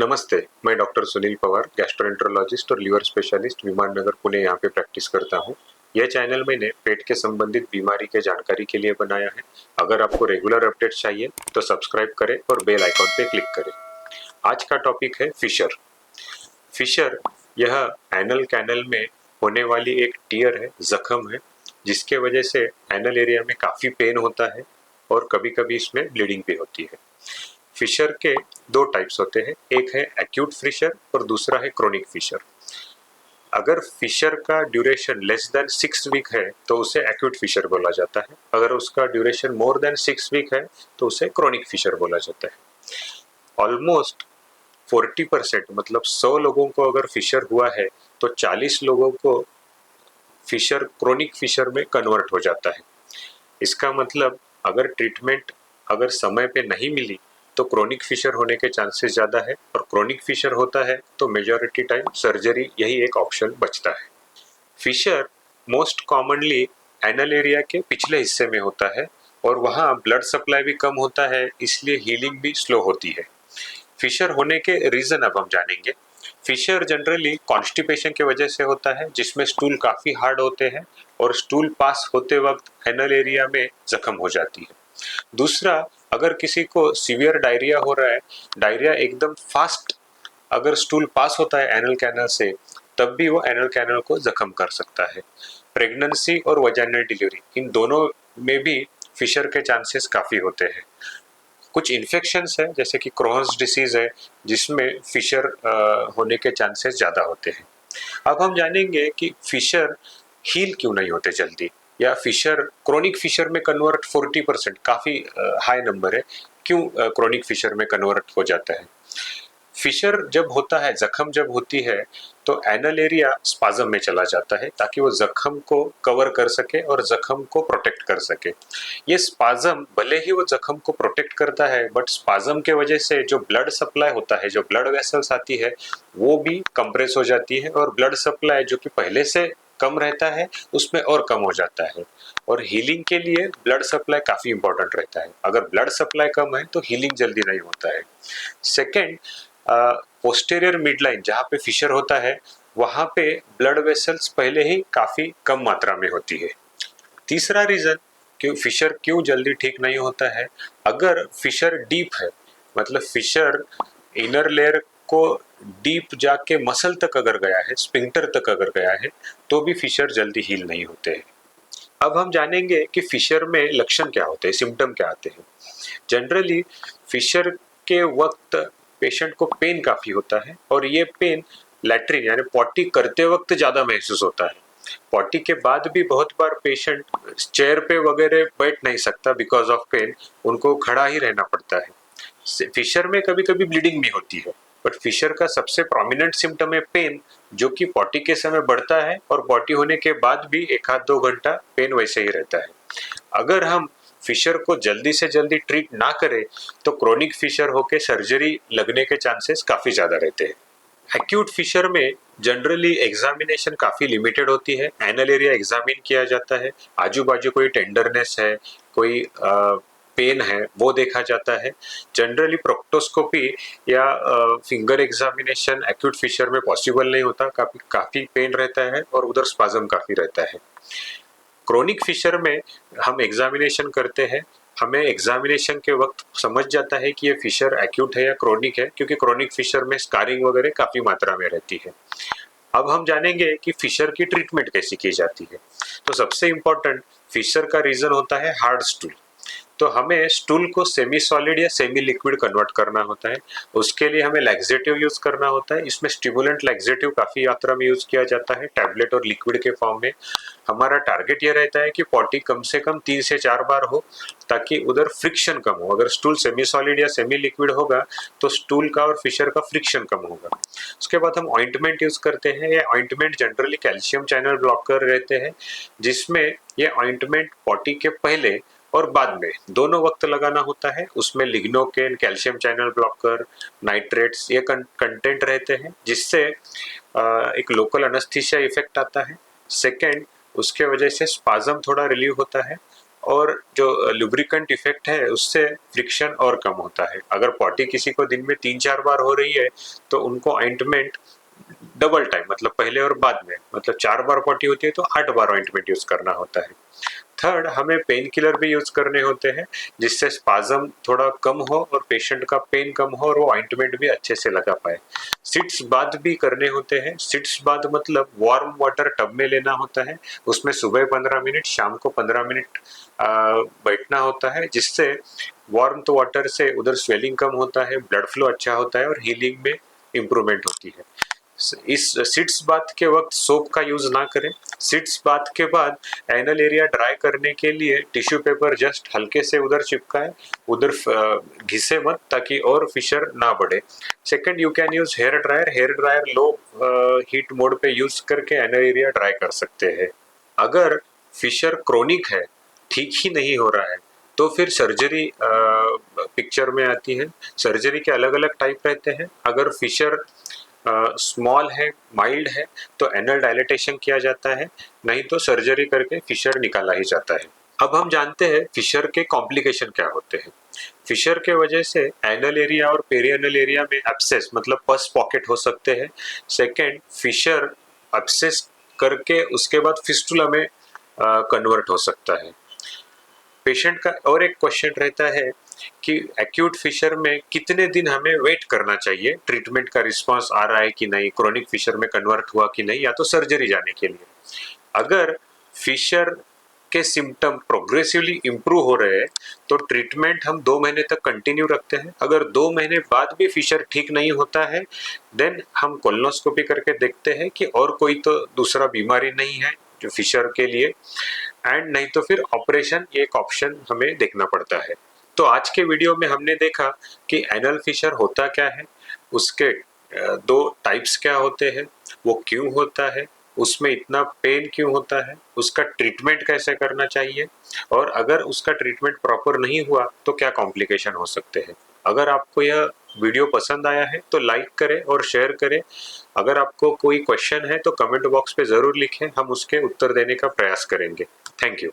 नमस्ते, मैं doctor Sunil Pawar, gastroenterologist और लीवर स्पेशलिस्ट विमान नगर पुणे यहाँ पे प्रैक्टिस करता हूँ। यह चैनल मैंने पेट के संबंधित बीमारी के जानकारी के लिए बनाया है। अगर आपको रेगुलर अपडेट चाहिए तो सब्सक्राइब करें और बेल आइकॉन पे क्लिक करें। आज का टॉपिक है फिशर। फिशर यह एनल कैनल में होने वाली एक टियर है, जख्म है, जिसके वजह से एनल एरिया में काफी पेन होता है और कभी-कभी इसमें ब्लीडिंग भी होती है। फिशर के दो टाइप्स होते हैं, एक है एक्यूट फिशर और दूसरा है क्रोनिक फिशर। अगर फिशर का ड्यूरेशन लेस देन 6 वीक है तो उसे एक्यूट फिशर बोला जाता है। अगर उसका ड्यूरेशन मोर देन 6 वीक है तो उसे क्रोनिक फिशर बोला जाता है। ऑलमोस्ट 40% मतलब 100 लोगों को अगर फिशर हुआ है तो 40 लोगों को फिशर क्रोनिक फिशर में कन्वर्ट हो जाता है। इसका मतलब अगर ट्रीटमेंट अगर समय पे नहीं मिली तो क्रोनिक फिशर होने के चांसेस ज्यादा है, और क्रोनिक फिशर होता है तो मेजॉरिटी टाइम सर्जरी यही एक ऑप्शन बचता है। Fissure most commonly anal area के पिछले हिस्से में होता है और वहाँ ब्लड सप्लाई भी कम होता है, इसलिए हीलिंग भी स्लो होती है। फिशर होने के रीजन अब हम जानेंगे। फिशर जनरली कॉन्स्टिपेशन की वजह से होता है, जिसमें स्टूल काफी हार्ड होते हैं और स्टूल पास होते वक्त एनल एरिया में जख्म हो जाती है। दूसरा, अगर किसी को सीवियर डायरिया हो रहा है, डायरिया एकदम फास्ट अगर स्टूल पास होता है एनल कैनल से, तब भी वो एनल कैनल को जख्म कर सकता है। प्रेगनेंसी और वजाइनल डिलीवरी, इन दोनों में भी फिशर के चांसेस काफी होते हैं। कुछ इन्फेक्शंस है जैसे कि क्रोहन्स डिसीज है, जिसमें फिशर होने के चांसेस ज्यादा होते हैं। अब हम जानेंगे कि फिशर हील क्यों नहीं होते जल्दी, या फिशर क्रोनिक फिशर में कन्वर्ट 40% काफी हाई नंबर है, क्यों क्रोनिक फिशर में कन्वर्ट हो जाता है। फिशर जब होता है, जख्म जब होती है, तो एनल एरिया स्पाज्म में चला जाता है ताकि वो जख्म को कवर कर सके और जख्म को प्रोटेक्ट कर सके। ये स्पाज्म भले ही वो जख्म को प्रोटेक्ट करता है, बट स्पाज्म के वजह से जो ब्लड सप्लाई होता है, जो ब्लड वेसल्स आती है, वो भी कंप्रेस हो जाती है और ब्लड सप्लाई जो कि पहले से कम रहता है उसमें और कम हो जाता है। और हीलिंग के लिए ब्लड सप्लाई काफी इंपॉर्टेंट रहता है। अगर ब्लड सप्लाई कम है तो हीलिंग जल्दी नहीं होता है। सेकेंड, पोस्टेरियर मिडलाइन जहाँ पे फिशर होता है, वहां पे ब्लड वेसल्स पहले ही काफी कम मात्रा में होती है। तीसरा रीजन कि फिशर क्यों जल्दी ठीक नहीं होता है, अगर फिशर डीप है, मतलब फिशर इनर लेयर को डीप जाके मसल तक अगर गया है, स्पिंक्टर तक अगर गया है, तो भी फिशर जल्दी हील नहीं होते हैं। अब हम जानेंगे कि फिशर में लक्षण क्या होते हैं, सिम्टम क्या आते हैं। जनरली फिशर के वक्त पेशेंट को पेन काफी होता है और ये पेन लैट्रिन यानी पॉटी करते वक्त ज्यादा महसूस होता है। पॉटी के बाद भी बहुत बार पेशेंट चेयर पे वगैरह बैठ नहीं सकता बिकॉज ऑफ पेन, उनको खड़ा ही रहना पड़ता है। फिशर में कभी कभी ब्लीडिंग भी होती है, बट फिशर का सबसे प्रोमिनेंट सिम्टम है पेन, जो कि पॉटी के समय बढ़ता है और पॉटी होने के बाद भी 1 आध 2 घंटा पेन वैसे ही रहता है। अगर हम फिशर को जल्दी से जल्दी ट्रीट ना करें तो क्रोनिक फिशर होके सर्जरी लगने के चांसेस काफी ज्यादा रहते हैं। एक्यूट फिशर में जनरली एग्जामिनेशन काफी लिमिटेड होती है। एनल एरिया एग्जामिन किया जाता है, आजू बाजू कोई टेंडरनेस है, कोई पेन है, वो देखा जाता है। जनरली प्रोक्टोस्कोपी या फिंगर एग्जामिनेशन एक्यूट फिशर में पॉसिबल नहीं होता, काफी काफी पेन रहता है और उधर स्पाज्म काफी रहता है। क्रोनिक फिशर में हम एग्जामिनेशन करते हैं, हमें एग्जामिनेशन के वक्त समझ जाता है कि ये फिशर एक्यूट है या क्रोनिक है, क्योंकि क्रोनिक फिशर में स्कारिंग वगैरह काफी मात्रा में रहती है। अब हम जानेंगे कि फिशर की ट्रीटमेंट कैसी की जाती है। तो सबसे इंपॉर्टेंट फिशर का रीजन होता है हार्ड स्टूल। तो हमें स्टूल को सेमी सॉलिड या सेमी लिक्विड कन्वर्ट करना होता है। उसके लिए हमें लैक्सेटिव यूज करना होता है। इसमें स्टिमुलेंट लैक्सेटिव काफी मात्रा में यूज किया जाता है, टैबलेट और लिक्विड के फॉर्म में। हमारा टारगेट ये रहता है कि पॉटी कम से कम 3 से 4 बार हो, ताकि उधर फ्रिक्शन कम हो। अगर स्टूल सेमी सॉलिड या सेमी लिक्विड होगा तो स्टूल का और फिशर का फ्रिक्शन कम होगा। उसके बाद हम ऑइंटमेंट यूज करते हैं। ये ointment generally calcium channel blocker रहते हैं, जिसमें ये ऑइंटमेंट पॉटी के पहले और बाद में दोनों वक्त लगाना होता है। उसमें lignocaine, calcium channel blocker, nitrates, ये कंटेंट रहते हैं, जिससे एक लोकल एनेस्थीसिया इफेक्ट आता है। सेकेंड, उसके वजह से स्पाज्म थोड़ा रिलीव होता है। और जो लुब्रिकेंट इफेक्ट है उससे फ्रिक्शन और कम होता है। अगर पॉटी किसी को दिन में 3-4 बार हो रही है तो उनको ऑइंटमेंट डबल टाइम, मतलब पहले और बाद में, मतलब 4 बार पॉटी होती है तो 8 बार ऑइंटमेंट यूज करना होता है। थर्ड, हमें पेन किलर भी यूज करने होते हैं जिससे स्पाज्म थोड़ा कम हो और पेशेंट का पेन कम हो और वो ऑइंटमेंट भी अच्छे से लगा पाए। सिट्स बाथ भी करने होते हैं। सिट्स बाथ मतलब वार्म वाटर टब में लेना होता है, उसमें सुबह 15 मिनट, शाम को 15 मिनट बैठना होता है, जिससे वार्म तो वाटर से उधर स्वेलिंग कम होता है, ब्लड फ्लो अच्छा होता है और हीलिंग में इम्प्रूवमेंट होती है। इस सिट्स बाथ के वक्त सोप का यूज ना करें। सिट्स बाथ के बाद एनल एरिया ड्राई करने के लिए टिश्यू पेपर जस्ट हल्के से उधर चिपकाए, उधर घिसे मत ताकि और फिशर ना बढ़े। Second, you can use hair dryer. Hair dryer low heat mode पे यूज करके एनल एरिया ड्राई कर सकते हैं। अगर फिशर क्रोनिक है, ठीक ही नहीं हो रहा है, तो फिर सर्जरी पिक्चर में आती है। सर्जरी के अलग अलग टाइप रहते हैं। अगर फिशर स्मॉल है, माइल्ड है, तो एनल डायलेटेशन किया जाता है, नहीं तो सर्जरी करके फिशर निकाला ही जाता है। अब हम जानते हैं फिशर के कॉम्प्लिकेशन क्या होते हैं। फिशर के वजह से एनल एरिया और पेरिएनल एरिया में एब्सेस मतलब पस पॉकेट हो सकते हैं। सेकेंड, फिशर एब्सेस करके उसके बाद फिस्टुला में कन्वर्ट हो सकता है। पेशेंट का और एक क्वेश्चन रहता है कि एक्यूट फिशर में कितने दिन हमें वेट करना चाहिए, ट्रीटमेंट का रिस्पांस आ रहा है कि नहीं, क्रोनिक फिशर में कन्वर्ट हुआ कि नहीं, या तो सर्जरी जाने के लिए। अगर फिशर के सिम्टम प्रोग्रेसिवली इंप्रूव हो रहे हैं तो ट्रीटमेंट हम 2 महीने तक कंटिन्यू रखते हैं। अगर 2 महीने बाद भी फिशर ठीक नहीं होता है, देन हम कोलोनोस्कोपी करके देखते हैं कि और कोई तो दूसरा बीमारी नहीं है जो फिशर के लिए, एंड नहीं तो फिर ऑपरेशन एक ऑप्शन हमें देखना पड़ता है। तो आज के वीडियो में हमने देखा कि एनल फिशर होता क्या है, उसके 2 टाइप्स क्या होते हैं, वो क्यों होता है, उसमें इतना पेन क्यों होता है, उसका ट्रीटमेंट कैसे करना चाहिए, और अगर उसका ट्रीटमेंट प्रॉपर नहीं हुआ तो क्या कॉम्प्लिकेशन हो सकते हैं। अगर आपको यह वीडियो पसंद आया है तो लाइक करें और शेयर करें। अगर आपको कोई क्वेश्चन है तो कमेंट बॉक्स पे जरूर लिखें, हम उसके उत्तर देने का प्रयास करेंगे। Thank you.